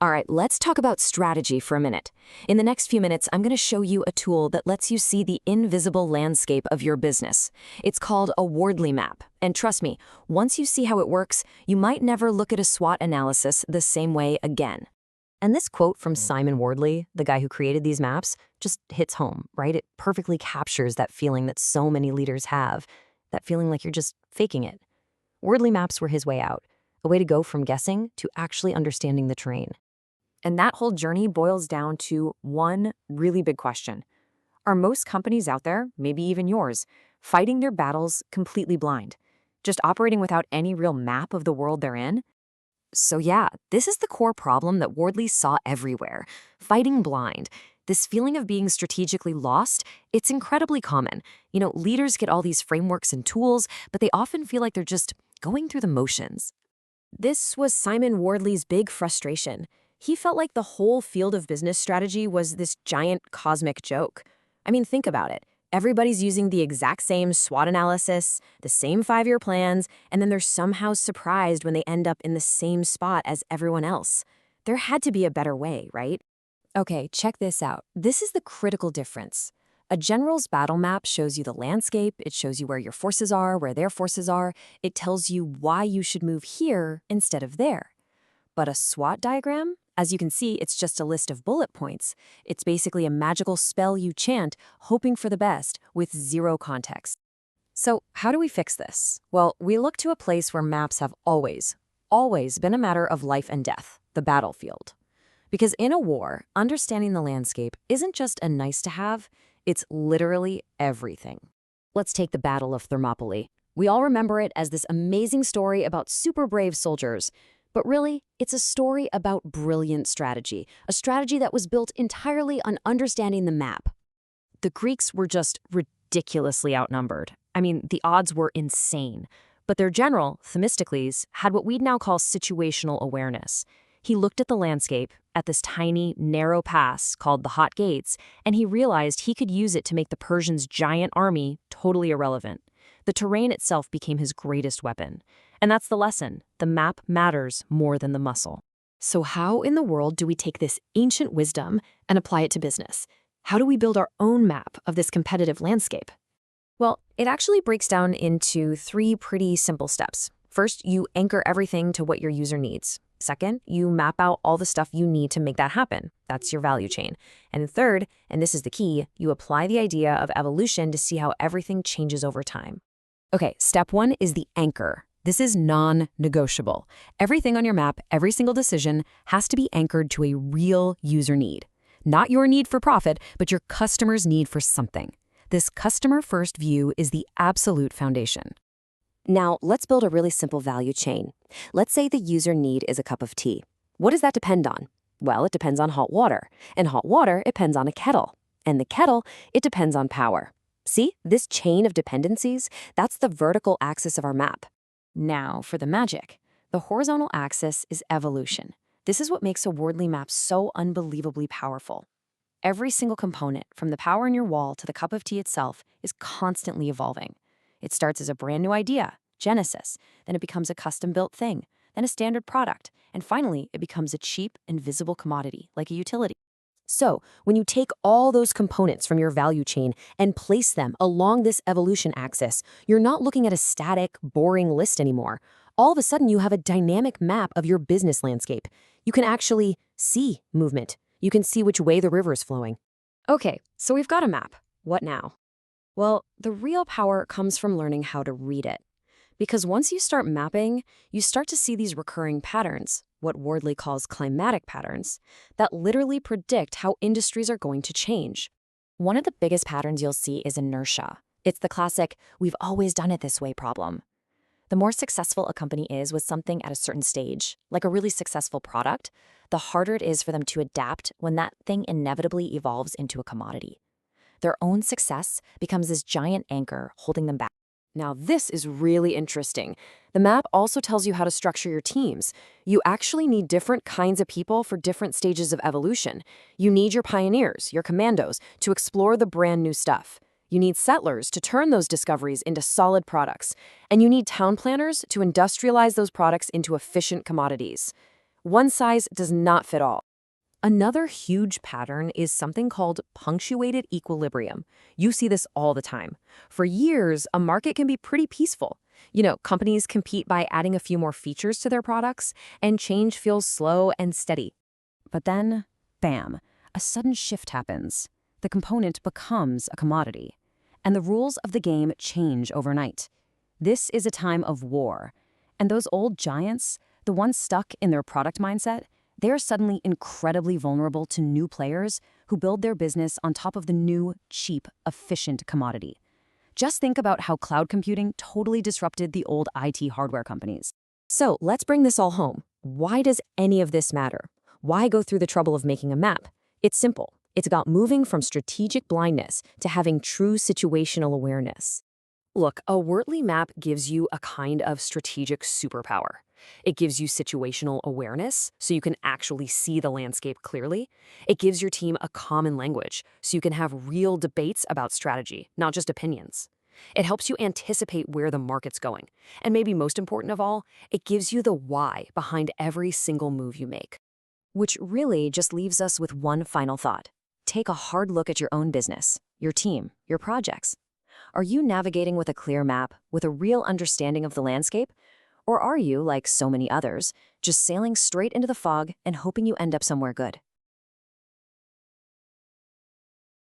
All right, let's talk about strategy for a minute. In the next few minutes, I'm going to show you a tool that lets you see the invisible landscape of your business. It's called a Wardley map. And trust me, once you see how it works, you might never look at a SWOT analysis the same way again. And this quote from Simon Wardley, the guy who created these maps, just hits home, right? It perfectly captures that feeling that so many leaders have, that feeling like you're just faking it. Wordly maps were his way out, a way to go from guessing to actually understanding the terrain. And that whole journey boils down to one really big question. Are most companies out there, maybe even yours, fighting their battles completely blind, just operating without any real map of the world they're in? So yeah, this is the core problem that Wardley saw everywhere, fighting blind. This feeling of being strategically lost, it's incredibly common. Leaders get all these frameworks and tools, but they often feel like they're just going through the motions. This was Simon Wardley's big frustration. He felt like the whole field of business strategy was this giant cosmic joke. I mean, think about it. Everybody's using the exact same SWOT analysis, the same 5-year plans, and then they're somehow surprised when they end up in the same spot as everyone else. There had to be a better way, right? Okay, check this out. This is the critical difference. A general's battle map shows you the landscape, it shows you where your forces are, where their forces are, it tells you why you should move here instead of there. But a SWOT diagram? As you can see, it's just a list of bullet points. It's basically a magical spell you chant, hoping for the best, with zero context. So how do we fix this? Well, we look to a place where maps have always been a matter of life and death, the battlefield. Because in a war, understanding the landscape isn't just a nice to have, it's literally everything. Let's take the Battle of Thermopylae. We all remember it as this amazing story about super brave soldiers. But really, it's a story about brilliant strategy, a strategy that was built entirely on understanding the map. The Greeks were just ridiculously outnumbered. I mean, the odds were insane. But their general, Themistocles, had what we'd now call situational awareness. He looked at the landscape, at this tiny, narrow pass called the Hot Gates, and he realized he could use it to make the Persians' giant army totally irrelevant. The terrain itself became his greatest weapon. And that's the lesson. The map matters more than the muscle. So how in the world do we take this ancient wisdom and apply it to business? How do we build our own map of this competitive landscape? Well, it actually breaks down into 3 pretty simple steps. First, you anchor everything to what your user needs. Second, you map out all the stuff you need to make that happen. That's your value chain. And third, and this is the key, you apply the idea of evolution to see how everything changes over time. Okay, step 1 is the anchor. This is non-negotiable. Everything on your map, every single decision, has to be anchored to a real user need. Not your need for profit, but your customer's need for something. This customer-first view is the absolute foundation. Now, let's build a really simple value chain. Let's say the user need is a cup of tea. What does that depend on? Well, it depends on hot water. And hot water depends on a kettle. And the kettle, it depends on power. See, this chain of dependencies, that's the vertical axis of our map. Now, for the magic. The horizontal axis is evolution. This is what makes a Wordly map so unbelievably powerful. Every single component, from the power in your wall to the cup of tea itself, is constantly evolving. It starts as a brand new idea, genesis, then it becomes a custom-built thing, then a standard product, and finally, it becomes a cheap and visible commodity, like a utility. So, when you take all those components from your value chain and place them along this evolution axis, you're not looking at a static, boring list anymore. All of a sudden, you have a dynamic map of your business landscape. You can actually see movement. You can see which way the river is flowing. Okay, so we've got a map. What now? Well, the real power comes from learning how to read it. Because once you start mapping, you start to see these recurring patterns, what Wardley calls climatic patterns, that literally predict how industries are going to change. One of the biggest patterns you'll see is inertia. It's the classic, we've always done it this way problem. The more successful a company is with something at a certain stage, like a really successful product, the harder it is for them to adapt when that thing inevitably evolves into a commodity. Their own success becomes this giant anchor holding them back. Now, this is really interesting. The map also tells you how to structure your teams. You actually need different kinds of people for different stages of evolution. You need your pioneers, your commandos, to explore the brand new stuff. You need settlers to turn those discoveries into solid products. And you need town planners to industrialize those products into efficient commodities. One size does not fit all. Another huge pattern is something called punctuated equilibrium. You see this all the time. For years, a market can be pretty peaceful. Companies compete by adding a few more features to their products, and change feels slow and steady. But then, bam, a sudden shift happens. The component becomes a commodity, and the rules of the game change overnight. This is a time of war, and those old giants, the ones stuck in their product mindset, they are suddenly incredibly vulnerable to new players who build their business on top of the new, cheap, efficient commodity. Just think about how cloud computing totally disrupted the old IT hardware companies. So let's bring this all home. Why does any of this matter? Why go through the trouble of making a map? It's simple. It's about moving from strategic blindness to having true situational awareness. Look, a Wordly map gives you a kind of strategic superpower. It gives you situational awareness, so you can actually see the landscape clearly. It gives your team a common language, so you can have real debates about strategy, not just opinions. It helps you anticipate where the market's going. And maybe most important of all, it gives you the why behind every single move you make. Which really just leaves us with one final thought. Take a hard look at your own business, your team, your projects. Are you navigating with a clear map, with a real understanding of the landscape? Or are you, like so many others, just sailing straight into the fog and hoping you end up somewhere good?